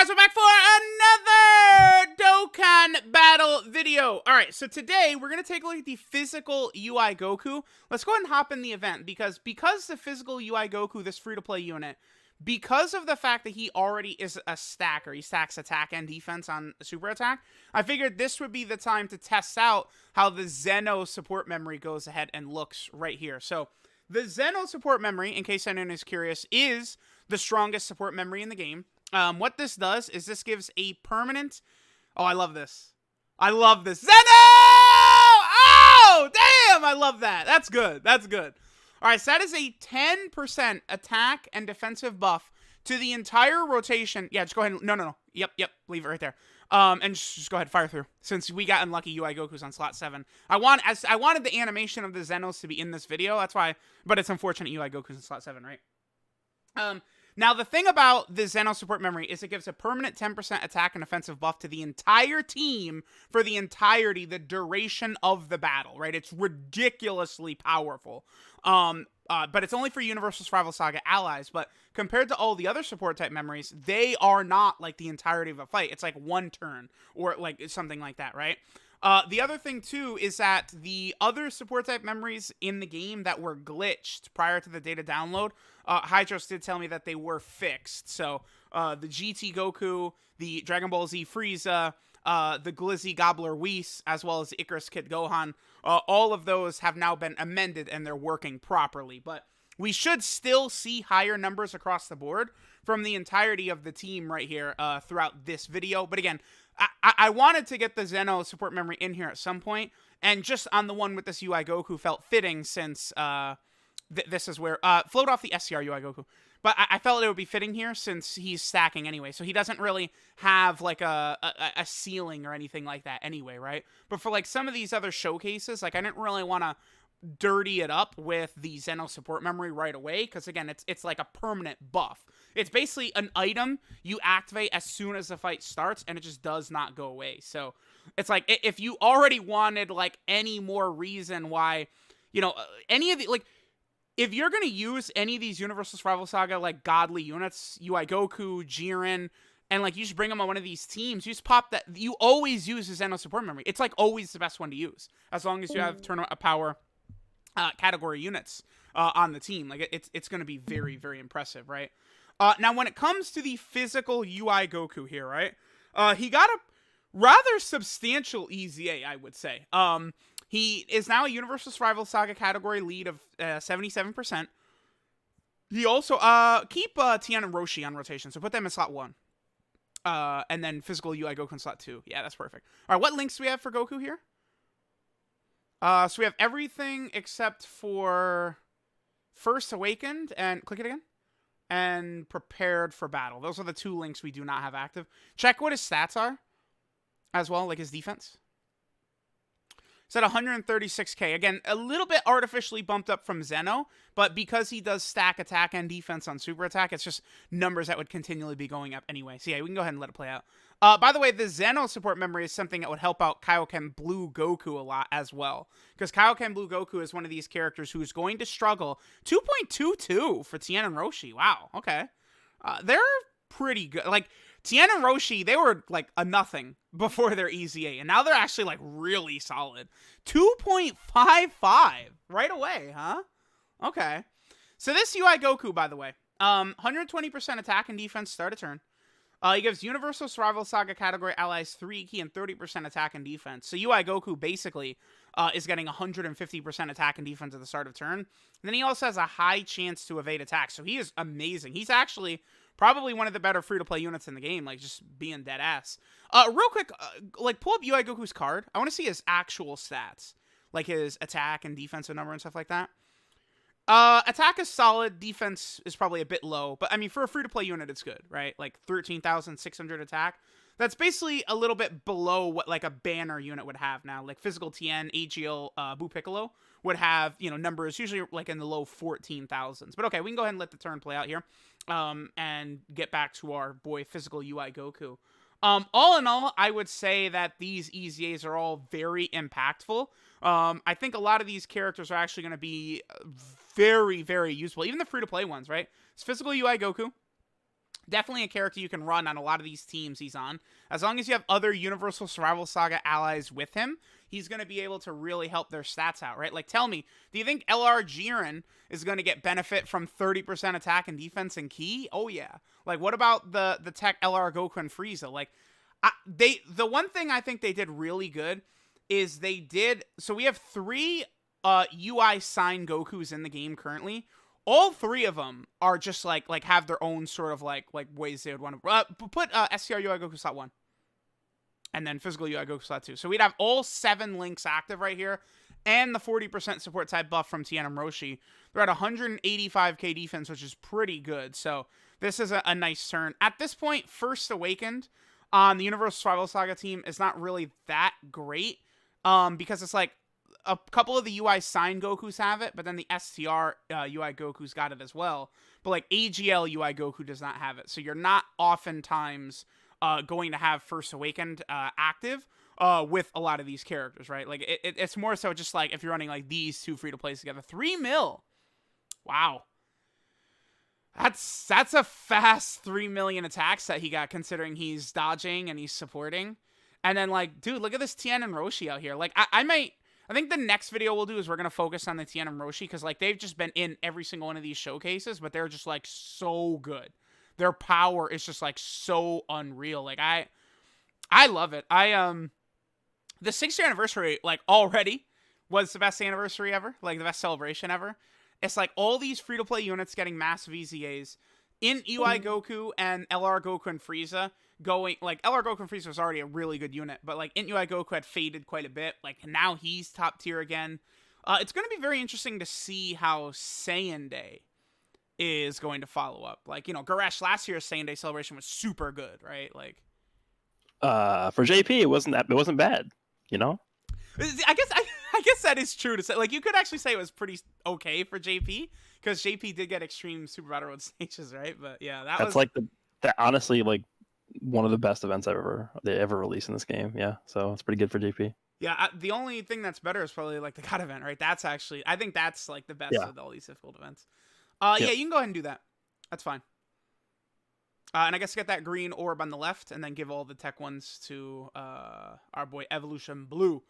Alright guys, we're back for another Dokkan battle video. Alright, so today we're going to take a look at the physical UI Goku. Let's go ahead and hop in the event because the physical UI Goku, this free-to-play unit, because of the fact that he already is a stacker, he stacks attack and defense on super attack, I figured this would be the time to test out how the Zeno support memory goes ahead and looks right here. So the Zeno support memory, in case anyone is curious, is the strongest support memory in the game. What this does is this gives a permanent... Oh, I love this. I love this. Zeno! Oh, damn! I love that. That's good. That's good. All right, so that is a 10% attack and defensive buff to the entire rotation. Yeah, just go ahead and... No. Yep. Leave it right there. And just go ahead, fire through. Since we got unlucky UI Gokus on slot 7. I wanted the animation of the Zenos to be in this video. That's why... But it's unfortunate UI Gokus in slot 7, right? Now, the thing about the Zeno support memory is it gives a permanent 10% attack and offensive buff to the entire team for the entirety, the duration of the battle, right? It's ridiculously powerful. But it's only for Universal Survival Saga allies. But compared to all the other support type memories, they are not like the entirety of a fight. It's like one turn or like something like that, right? The other thing, too, is that the other support type memories in the game that were glitched prior to the data download, Hydros did tell me that they were fixed. So, the GT Goku, the Dragon Ball Z Frieza, the Glizzy Gobbler Whis, as well as the Icarus Kid Gohan, all of those have now been amended and they're working properly. But we should still see higher numbers across the board from the entirety of the team right here throughout this video. But again, I wanted to get the Zeno support memory in here at some point, and just on the one with this UI Goku felt fitting since this is where... float off the SCR UI Goku. But I felt it would be fitting here since he's stacking anyway, so he doesn't really have like a ceiling or anything like that anyway, right? But for like some of these other showcases, like I didn't really want to dirty it up with the Zeno support memory right away, because again, it's like a permanent buff. It's basically an item you activate as soon as the fight starts, and it just does not go away. So it's like, if you already wanted like any more reason why, you know, any of the, like, if you're going to use any of these Universal Survival Saga, like, godly units, UI Goku, Jiren, and, like, you just bring them on one of these teams, you just pop that, you always use the Zeno support memory. It's, like, always the best one to use, as long as you have tournament power category units on the team. Like, it's going to be very, very impressive, right? Now, when it comes to the physical UI Goku here, right, he got a rather substantial EZA, I would say. He is now a Universal Survival Saga category lead of 77%. He also, keep Tien and Roshi on rotation, so put them in slot 1. And then physical UI Goku in slot 2. Yeah, that's perfect. All right, what links do we have for Goku here? So we have everything except for First Awakened, and click it again, and Prepared for Battle. Those are the 2 links we do not have active. Check what his stats are as well, like his defense. It's at 136k. Again, a little bit artificially bumped up from Zeno, but because he does stack attack and defense on super attack, it's just numbers that would continually be going up anyway. So yeah, we can go ahead and let it play out. By the way, the Zeno support memory is something that would help out Kaioken Blue Goku a lot as well, because Kaioken Blue Goku is one of these characters who's going to struggle. 2.22 for Tien and Roshi. Wow, okay. They're pretty good. Like, Tien and Roshi, they were like a nothing before their EZA, and now they're actually like really solid. 2.55 right away, huh? Okay. So this UI Goku, by the way, 120% attack and defense start a turn. He gives Universal Survival Saga category allies 3 key and 30% attack and defense. So UI Goku basically is getting 150% attack and defense at the start of turn. And then he also has a high chance to evade attacks. So he is amazing. He's actually probably one of the better free-to-play units in the game, like just being dead ass. Real quick, like pull up UI Goku's card. I want to see his actual stats, like his attack and defensive number and stuff like that. Attack is solid. Defense is probably a bit low, but I mean, for a free-to-play unit, it's good, right? Like 13,600 attack. That's basically a little bit below what like a banner unit would have now. Like physical Tien, AGL, Buu Piccolo would have, you know, numbers usually like in the low 14,000s. But okay, we can go ahead and let the turn play out here, and get back to our boy physical UI Goku. All in all, I would say that these EZAs are all very impactful. I think a lot of these characters are actually going to be very, very useful. Even the free-to-play ones, right? It's physical UI Goku. Definitely a character you can run on a lot of these teams he's on. As long as you have other Universal Survival Saga allies with him, he's going to be able to really help their stats out, right? Like, tell me, do you think LR Jiren is going to get benefit from 30% attack and defense and key? Oh, yeah. Like, what about the tech LR Goku and Frieza? Like, the one thing I think they did really good is they did, so we have 3 UI sign Gokus in the game currently. All 3 of them are just like have their own sort of like ways they would want to put STR UI Goku slot 1 and then physical UI Goku slot 2. So we'd have all 7 links active right here and the 40% support type buff from Tien and Roshi. They're at 185k defense, which is pretty good. So this is a nice turn. At this point, First Awakened on the Universal Survival Saga team is not really that great because it's like a couple of the UI sign Gokus have it, but then the STR UI Goku's got it as well. But like AGL UI Goku does not have it. So you're not oftentimes going to have First Awakened active with a lot of these characters, right? Like it's more so just like if you're running like these 2 free-to-plays together. 3 mil. Wow. That's a fast 3 million attacks that he got, considering he's dodging and he's supporting. And then like, dude, look at this Tien and Roshi out here. Like I think the next video we'll do is we're going to focus on the Tien and Roshi because, like, they've just been in every single one of these showcases, but they're just, like, so good. Their power is just, like, so unreal. Like, I love it. The 6th year anniversary, like, already was the best anniversary ever. Like, the best celebration ever. It's, like, all these free-to-play units getting massive EZAs in UI Goku and LR Goku and Frieza. Going, like, LR Goku and Frieza was already a really good unit, but, like, Int UI Goku had faded quite a bit. Like, now he's top tier again. It's going to be very interesting to see how Saiyan Day is going to follow up. Like, you know, Garesh last year's Saiyan Day celebration was super good, right? Like, for JP, it wasn't bad, you know? I guess that is true to say. Like, you could actually say it was pretty okay for JP, because JP did get extreme Super Battle Road stages, right? But yeah, that's like that honestly, like, one of the best events they ever released in this game. Yeah, so it's pretty good for JP. Yeah, the only thing that's better is probably like the God event, right? That's actually, I think that's like the best of all these difficult events. Yeah, you can go ahead and do that. That's fine. And I guess get that green orb on the left, and then give all the tech ones to our boy Evolution Blue.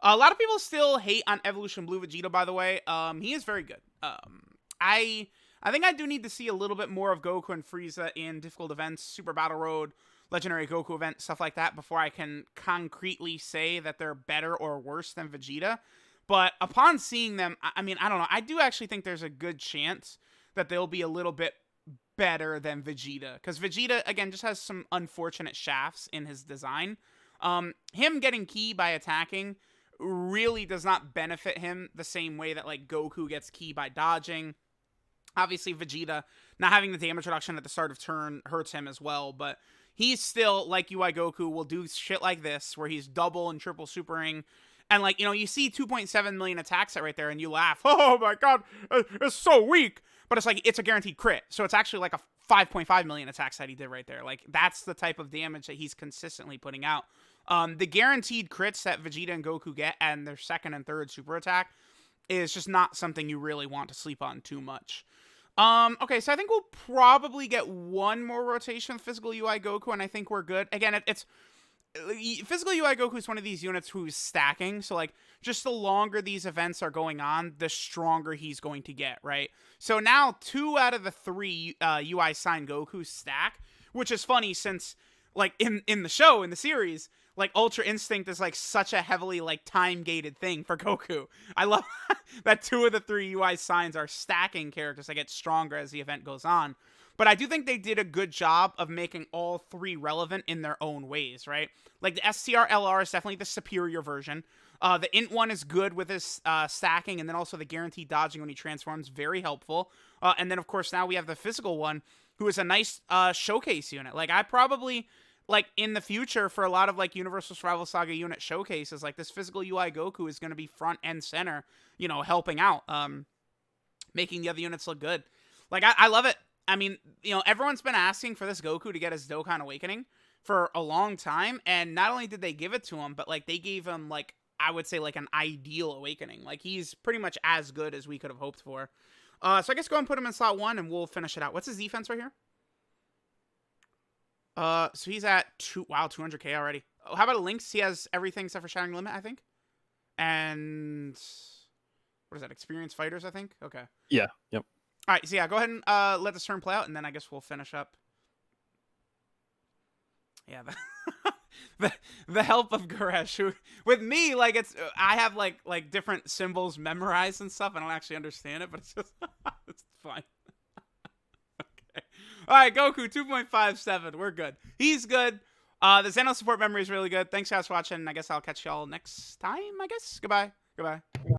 A lot of people still hate on Evolution Blue Vegeta, by the way. He is very good. I think I do need to see a little bit more of Goku and Frieza in difficult events, Super Battle Road, Legendary Goku event, stuff like that, before I can concretely say that they're better or worse than Vegeta. But upon seeing them, I mean, I don't know. I do actually think there's a good chance that they'll be a little bit better than Vegeta. Because Vegeta, again, just has some unfortunate shafts in his design. Him getting ki by attacking really does not benefit him the same way that, like, Goku gets ki by dodging. Obviously, Vegeta not having the damage reduction at the start of turn hurts him as well, but he's still, like UI Goku, will do shit like this, where he's double and triple supering, and, like, you know, you see 2.7 million attacks right there, and you laugh, oh my god, it's so weak, but it's like, it's a guaranteed crit, so it's actually like a 5.5 million attacks that he did right there. Like, that's the type of damage that he's consistently putting out. The guaranteed crits that Vegeta and Goku get, and their second and third super attack, is just not something you really want to sleep on too much. Okay, so I think we'll probably get one more rotation with Physical UI Goku, and I think we're good. Again, it's Physical UI Goku is one of these units who's stacking, so, like, just the longer these events are going on, the stronger he's going to get, right? So now 2 out of the 3 UI sign Goku stack, which is funny since, like, in the show, in the series, like, Ultra Instinct is, like, such a heavily, like, time-gated thing for Goku. I love that 2 of the 3 UI signs are stacking characters that get stronger as the event goes on. But I do think they did a good job of making all 3 relevant in their own ways, right? Like, the STR-LR is definitely the superior version. The Int one is good with his stacking, and then also the guaranteed dodging when he transforms, very helpful. And then, of course, now we have the physical one, who is a nice showcase unit. Like, I probably, like, in the future, for a lot of, like, Universal Survival Saga unit showcases, like, this Physical UI Goku is going to be front and center, you know, helping out, making the other units look good. Like, I love it. I mean, you know, everyone's been asking for this Goku to get his Dokkan Awakening for a long time, and not only did they give it to him, but, like, they gave him, like, I would say, like, an ideal awakening. Like, he's pretty much as good as we could have hoped for. So I guess go and put him in slot 1, and we'll finish it out. What's his defense right here? So he's at 200k already. Oh, how about a Lynx? He has everything except for Shattering Limit, I think. And what is that? Experienced fighters, I think. Okay. Yeah. Yep. All right. So yeah, go ahead and let this turn play out, and then I guess we'll finish up. Yeah. The help of Goresh, who with me, like I have like different symbols memorized and stuff. I don't actually understand it, but it's just it's fine. Okay. All right, Goku 2.57. We're good. He's good. The Zeno support memory is really good. Thanks guys for watching. I guess I'll catch y'all next time. I guess. Goodbye. Goodbye.